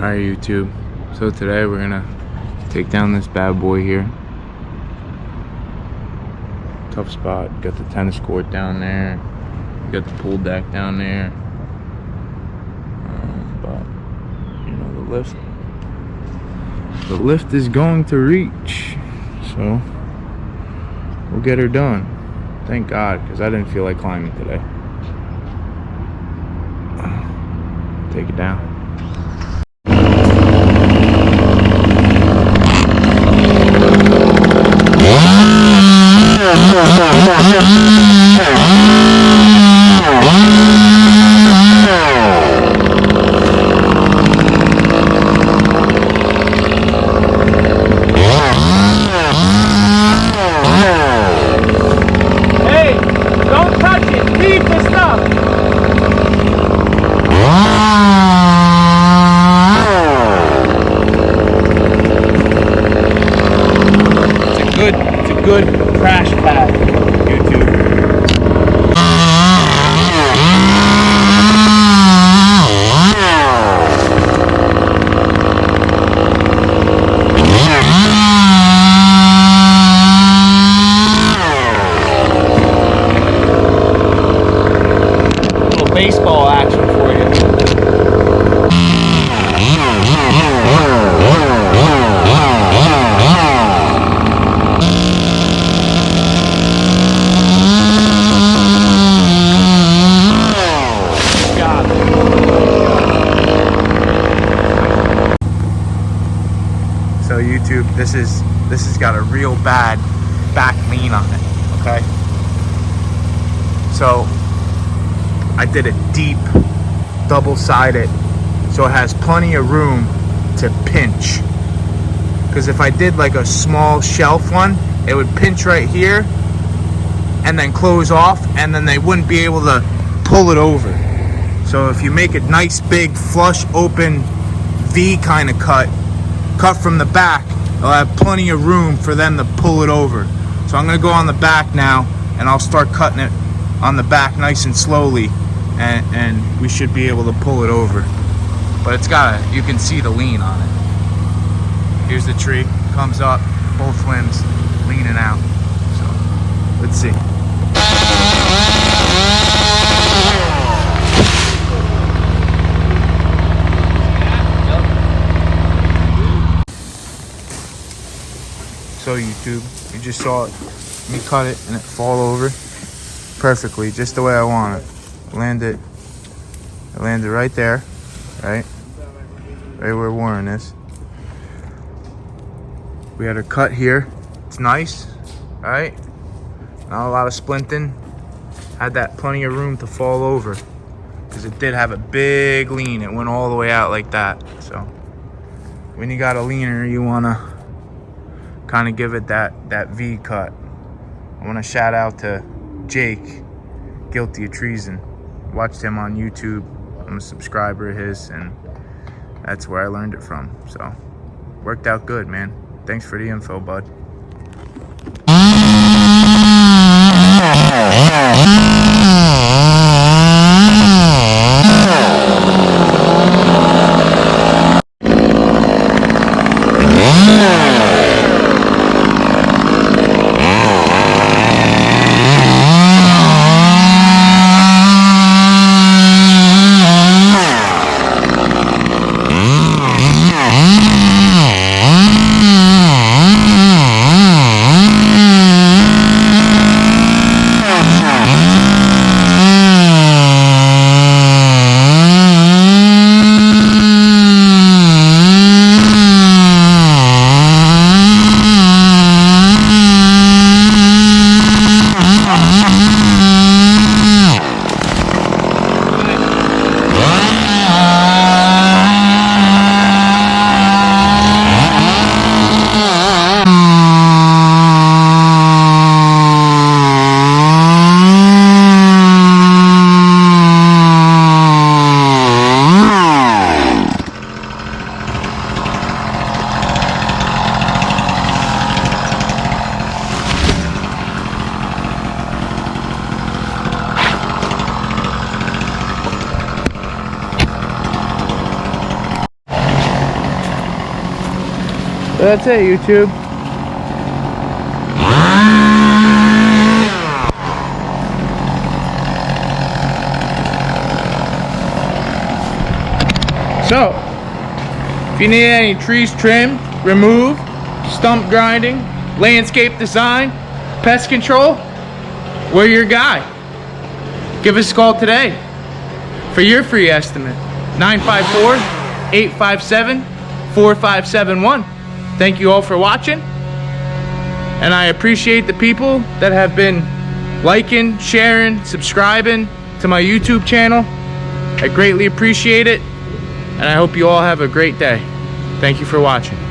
Alright YouTube, so today we're gonna take down this bad boy here. Tough spot, got the tennis court down there, got the pool deck down there, but you know the lift is going to reach, so we'll get her done. Thank God, because I didn't feel like climbing today. Take it down. Hey, don't touch it. Leave the stuff. It's a good crash pad, YouTube. Little baseball action for you. So YouTube, this has got a real bad back lean on it, okay? So I did a deep double-sided, so it has plenty of room to pinch. Because if I did like a small shelf one, it would pinch right here and then close off, and then they wouldn't be able to pull it over. So if you make a nice big flush open V kind of cut from the back, it'll have plenty of room for them to pull it over. So I'm gonna go on the back now and I'll start cutting it on the back nice and slowly, and we should be able to pull it over. But it's got you can see the lean on it. Here's the tree, comes up, both limbs leaning out. So let's see. So YouTube, you just saw it, me cut it and it fall over perfectly, just the way I want it. It landed right there, right where Warren is. We had a cut here, it's nice, right? Not a lot of splinting, had that plenty of room to fall over, because it did have a big lean, it went all the way out like that. So when you got a leaner, you wanna kind of give it that V cut. I want to shout out to Jake, Guilty of Treason. Watched him on YouTube. I'm a subscriber of his, and that's where I learned it from. So worked out good, man. Thanks for the info, bud. That's it, YouTube. So, if you need any trees trimmed, removed, stump grinding, landscape design, pest control, we're your guy. Give us a call today for your free estimate. 954-857-4571. Thank you all for watching. And I appreciate the people that have been liking, sharing, subscribing to my YouTube channel. I greatly appreciate it. And I hope you all have a great day. Thank you for watching.